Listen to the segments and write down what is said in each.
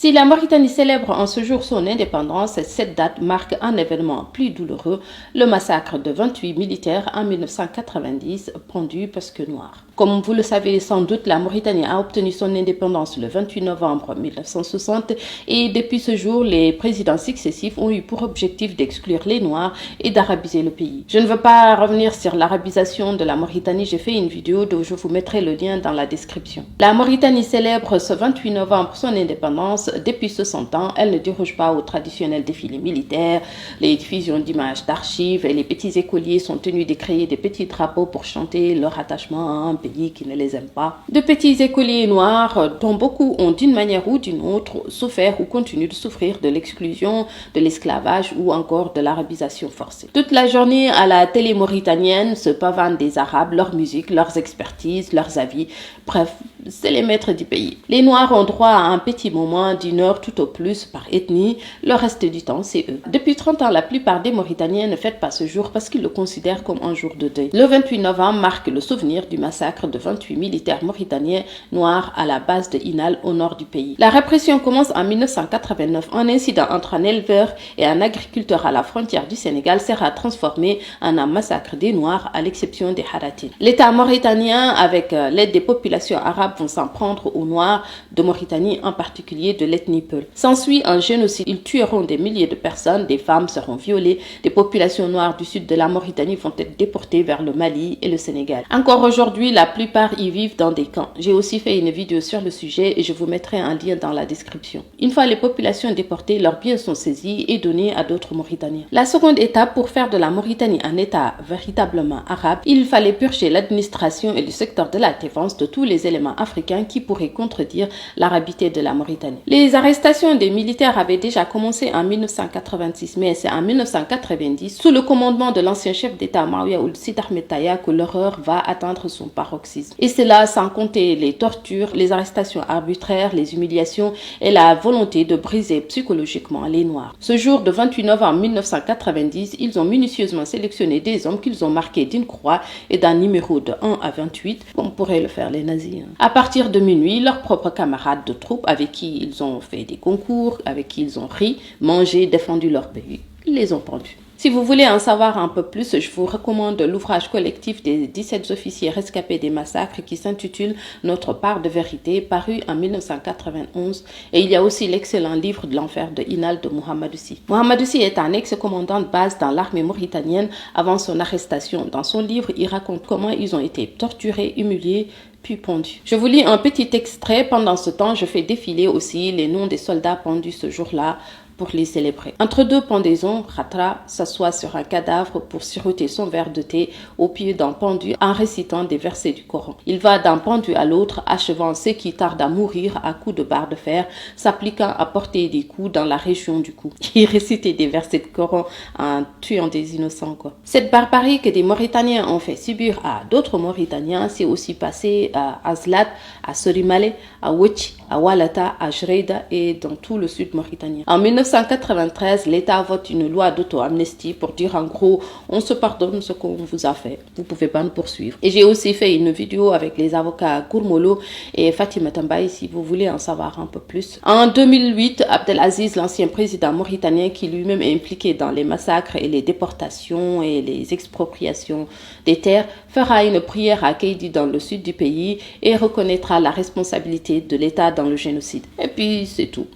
Si la Mauritanie célèbre en ce jour son indépendance, cette date marque un événement plus douloureux, le massacre de 28 militaires en 1990 pendus parce que noirs. Comme vous le savez sans doute, la Mauritanie a obtenu son indépendance le 28 novembre 1960 et depuis ce jour, les présidents successifs ont eu pour objectif d'exclure les Noirs et d'arabiser le pays. Je ne veux pas revenir sur l'arabisation de la Mauritanie, j'ai fait une vidéo dont je vous mettrai le lien dans la description. La Mauritanie célèbre ce 28 novembre son indépendance. Depuis 60 ans, elle ne déroge pas au traditionnel défilé militaire, les diffusions d'images d'archives et les petits écoliers sont tenus de créer des petits drapeaux pour chanter leur attachement à un pays qui ne les aime pas. De petits écoliers noirs dont beaucoup ont d'une manière ou d'une autre souffert ou continuent de souffrir de l'exclusion, de l'esclavage ou encore de l'arabisation forcée. Toute la journée à la télé mauritanienne se pavanent des Arabes, leur musique, leurs expertises, leurs avis, bref, c'est les maîtres du pays. Les Noirs ont droit à un petit moment d'une heure tout au plus par ethnie, le reste du temps c'est eux. Depuis 30 ans, la plupart des Mauritaniens ne fêtent pas ce jour parce qu'ils le considèrent comme un jour de deuil. Le 28 novembre marque le souvenir du massacre de 28 militaires mauritaniens noirs à la base de Inal au nord du pays. La répression commence en 1989. Un incident entre un éleveur et un agriculteur à la frontière du Sénégal sera transformé en un massacre des Noirs à l'exception des Haratines. L'État mauritanien, avec l'aide des populations arabes, vont s'en prendre aux Noirs de Mauritanie, en particulier de l'ethnie Peul. S'ensuit un génocide. Ils tueront des milliers de personnes, des femmes seront violées, des populations noires du sud de la Mauritanie vont être déportées vers le Mali et le Sénégal. Encore aujourd'hui, la plupart y vivent dans des camps. J'ai aussi fait une vidéo sur le sujet et je vous mettrai un lien dans la description. Une fois les populations déportées, leurs biens sont saisis et donnés à d'autres Mauritaniens. La seconde étape, pour faire de la Mauritanie un État véritablement arabe, il fallait purger l'administration et le secteur de la défense de tous les éléments africains qui pourraient contredire l'arabité de la Mauritanie. Les arrestations des militaires avaient déjà commencé en 1986, mais c'est en 1990, sous le commandement de l'ancien chef d'État Maouia Ould Sid Ahmed Taya, que l'horreur va atteindre son paroxysme. Et cela sans compter les tortures, les arrestations arbitraires, les humiliations et la volonté de briser psychologiquement les Noirs. Ce jour de 28 novembre 1990, ils ont minutieusement sélectionné des hommes qu'ils ont marqués d'une croix et d'un numéro de 1 à 28, comme pourraient le faire les nazis. À partir de minuit, leurs propres camarades de troupe avec qui ils ont fait des concours, avec qui ils ont ri, mangé, défendu leur pays, ils les ont pendus. Si vous voulez en savoir un peu plus, je vous recommande l'ouvrage collectif des 17 officiers rescapés des massacres qui s'intitule Notre part de vérité, paru en 1991. Et il y a aussi l'excellent livre de l'enfer de Inal de Mohamedou Sy. Mohamedou Sy est un ex-commandant de base dans l'armée mauritanienne avant son arrestation. Dans son livre, il raconte comment ils ont été torturés, humiliés, puis pendus. Je vous lis un petit extrait. Pendant ce temps, je fais défiler aussi les noms des soldats pendus ce jour-là pour les célébrer. Entre deux pendaisons, Khatra s'assoit sur un cadavre pour siroter son verre de thé au pied d'un pendu en récitant des versets du Coran. Il va d'un pendu à l'autre, achevant ceux qui tardent à mourir à coups de barre de fer, s'appliquant à porter des coups dans la région du cou. Il récitait des versets de Coran en tuant des innocents, quoi. Cette barbarie que des Mauritaniens ont fait subir à d'autres Mauritaniens s'est aussi passée à Azlat, à Sorimale, à Witch, à Walata, à Jreida et dans tout le sud mauritanien. En 1993, l'État vote une loi d'auto-amnistie pour dire en gros, on se pardonne ce qu'on vous a fait. Vous pouvez pas nous poursuivre. Et j'ai aussi fait une vidéo avec les avocats Gourmolo et Fatima Tambaye si vous voulez en savoir un peu plus. En 2008, Abdelaziz, l'ancien président mauritanien qui lui-même est impliqué dans les massacres et les déportations et les expropriations des terres, fera une prière à Keidi dans le sud du pays et reconnaîtra la responsabilité de l'État dans le génocide. Et puis c'est tout.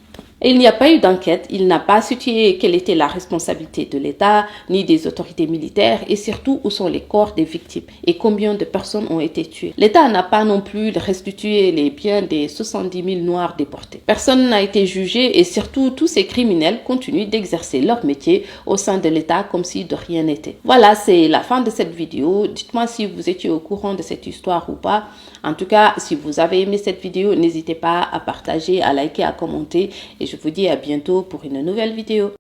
Et il n'y a pas eu d'enquête, il n'a pas situé quelle était la responsabilité de l'État, ni des autorités militaires, et surtout où sont les corps des victimes et combien de personnes ont été tuées. L'État n'a pas non plus restitué les biens des 70 000 Noirs déportés. Personne n'a été jugé et surtout tous ces criminels continuent d'exercer leur métier au sein de l'État comme si de rien n'était. Voilà, c'est la fin de cette vidéo. Dites-moi si vous étiez au courant de cette histoire ou pas. En tout cas, si vous avez aimé cette vidéo, n'hésitez pas à partager, à liker, à commenter et je vous dis à bientôt pour une nouvelle vidéo.